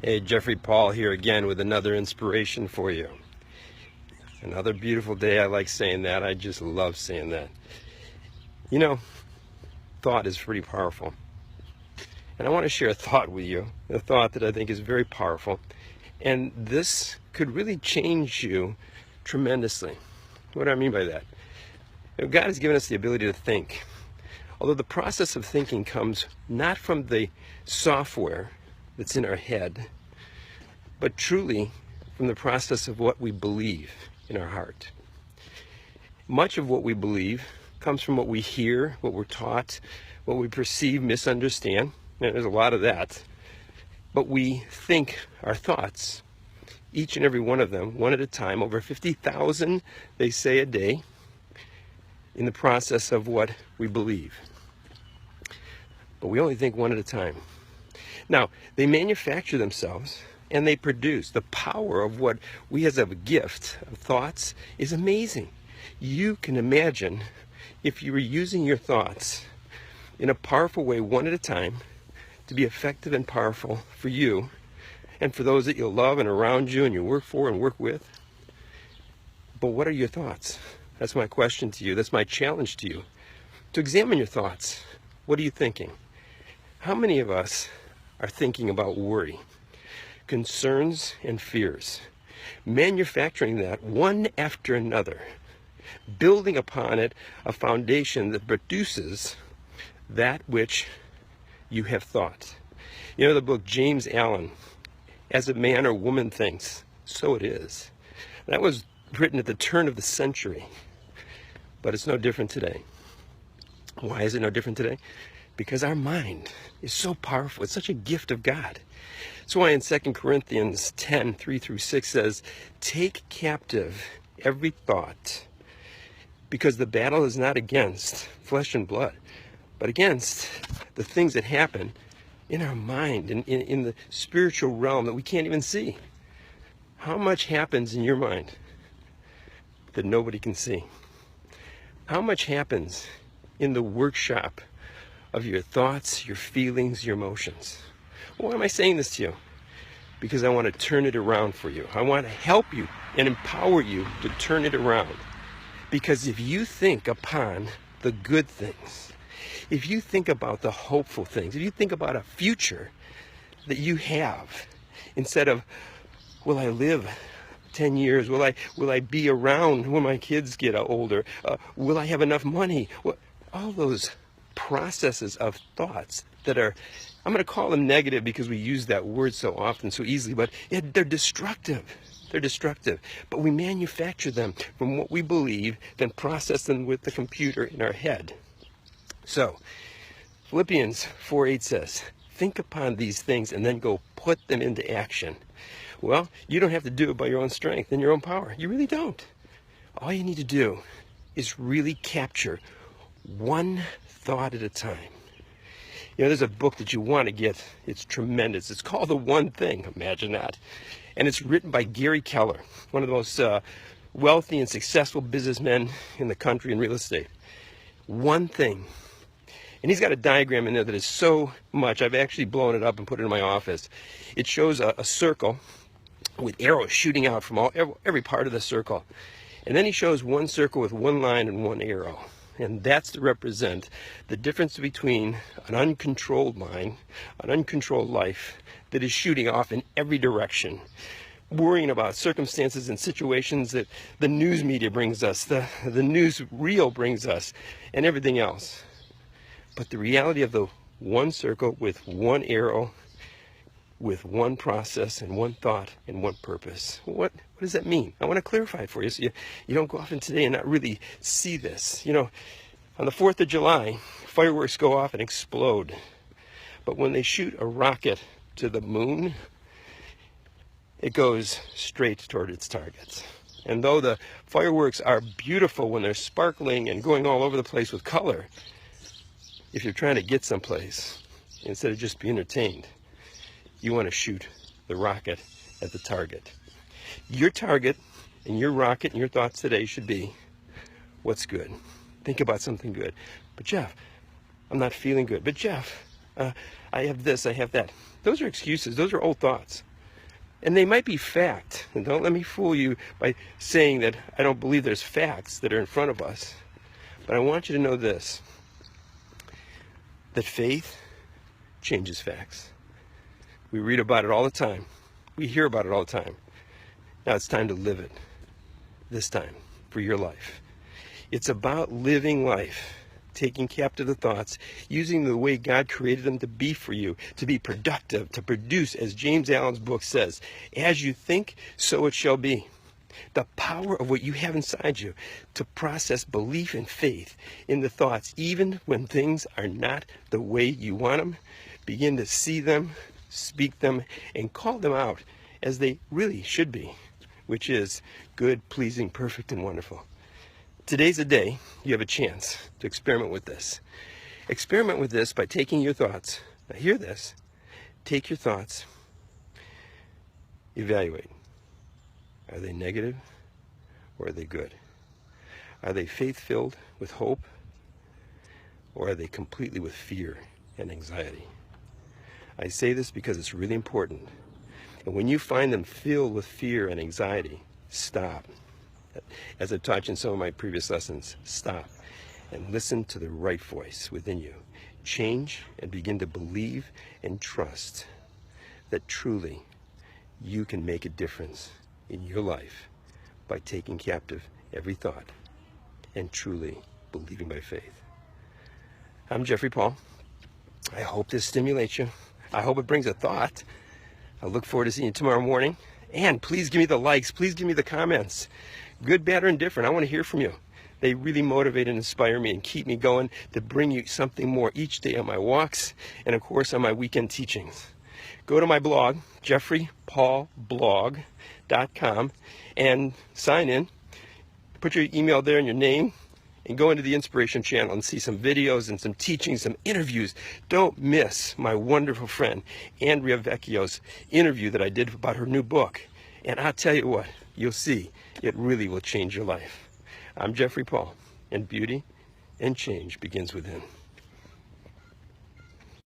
Hey, Jeffrey Paul here again with another inspiration for you. Another beautiful day. I like saying that. I just love saying that. You know, thought is pretty powerful. And I want to share a thought with you, a thought that I think is very powerful. And this could really change you tremendously. What do I mean by that? God has given us the ability to think. Although the process of thinking comes not from the software that's in our head, but truly from the process of what we believe in our heart. Much of what we believe comes from what we hear, what we're taught, what we perceive, misunderstand. And there's a lot of that. But we think our thoughts, each and every one of them, one at a time, over 50,000, they say, a day, in the process of what we believe. But we only think one at a time. Now, they manufacture themselves and they produce. The power of what we have as a gift of thoughts is amazing. You can imagine if you were using your thoughts in a powerful way, one at a time, to be effective and powerful for you and for those that you love and around you and you work for and work with. But what are your thoughts? That's my question to you. That's my challenge to you. To examine your thoughts. What are you thinking? How many of us are thinking about worry, concerns, and fears, manufacturing that one after another, building upon it a foundation that produces that which you have thought? You know the book James Allen, As a Man or Woman Thinks, So It Is. That was written at the turn of the century, but it's no different today. Why is it no different today? Because our mind is so powerful. It's such a gift of God. That's why in 2 Corinthians 10, 3-6 says, take captive every thought, because the battle is not against flesh and blood, but against the things that happen in our mind, in the spiritual realm that we can't even see. How much happens in your mind that nobody can see? How much happens in the workshop of your thoughts, your feelings, your emotions? Why am I saying this to you? Because I want to turn it around for you. I want to help you and empower you to turn it around. Because if you think upon the good things, if you think about the hopeful things, if you think about a future that you have, instead of, will I live 10 years? Will I be around when my kids get older? Will I have enough money? All those processes of thoughts that are, I'm going to call them negative because we use that word so often, so easily, but they're destructive. They're destructive. But we manufacture them from what we believe, then process them with the computer in our head. So, Philippians 4:8 says, think upon these things and then go put them into action. Well, you don't have to do it by your own strength and your own power. You really don't. All you need to do is really capture one thought at a time. You know, there's a book that you want to get. It's tremendous. It's called The One Thing. Imagine that. And it's written by Gary Keller, one of the most wealthy and successful businessmen in the country in real estate. One thing. And he's got a diagram in there that is so much. I've actually blown it up and put it in my office. It shows a circle with arrows shooting out from every part of the circle. And then he shows one circle with one line and one arrow. And that's to represent the difference between an uncontrolled mind, an uncontrolled life that is shooting off in every direction, worrying about circumstances and situations that the news media brings us, the news reel brings us, and everything else. But the reality of the one circle with one arrow, with one process and one thought and one purpose. What does that mean? I want to clarify it for you so you don't go off in today and not really see this. You know, on the 4th of July, fireworks go off and explode. But when they shoot a rocket to the moon, it goes straight toward its target. And though the fireworks are beautiful when they're sparkling and going all over the place with color, if you're trying to get someplace, instead of just being entertained, you want to shoot the rocket at the target. Your target and your rocket and your thoughts today should be, what's good? Think about something good. But Jeff, I'm not feeling good. But Jeff, I have this, I have that. Those are excuses. Those are old thoughts. And they might be fact. And don't let me fool you by saying that I don't believe there's facts that are in front of us. But I want you to know this, that faith changes facts. We read about it all the time. We hear about it all the time. Now it's time to live it. This time, for your life. It's about living life, taking captive the thoughts, using the way God created them to be for you, to be productive, to produce, as James Allen's book says, as you think, so it shall be. The power of what you have inside you to process belief and faith in the thoughts, even when things are not the way you want them, begin to see them, speak them, and call them out as they really should be, which is good, pleasing, perfect, and wonderful. Today's the day you have a chance to experiment with this. Experiment with this by taking your thoughts. Now hear this. Take your thoughts. Evaluate. Are they negative or are they good? Are they faith-filled with hope or are they completely with fear and anxiety? I say this because it's really important. And when you find them filled with fear and anxiety, stop. As I've taught you in some of my previous lessons, stop and listen to the right voice within you. Change and begin to believe and trust that truly you can make a difference in your life by taking captive every thought and truly believing by faith. I'm Jeffrey Paul. I hope this stimulates you. I hope it brings a thought. I look forward to seeing you tomorrow morning. And please give me the likes. Please give me the comments. Good, bad, or indifferent. I want to hear from you. They really motivate and inspire me and keep me going to bring you something more each day on my walks and, of course, on my weekend teachings. Go to my blog, jeffreypaulblog.com, and sign in. Put your email there and your name, and go into the Inspiration Channel and see some videos and some teachings, some interviews. Don't miss my wonderful friend, Andrea Vecchio's interview that I did about her new book. And I'll tell you what, you'll see, it really will change your life. I'm Jeffrey Paul, and beauty and change begins within.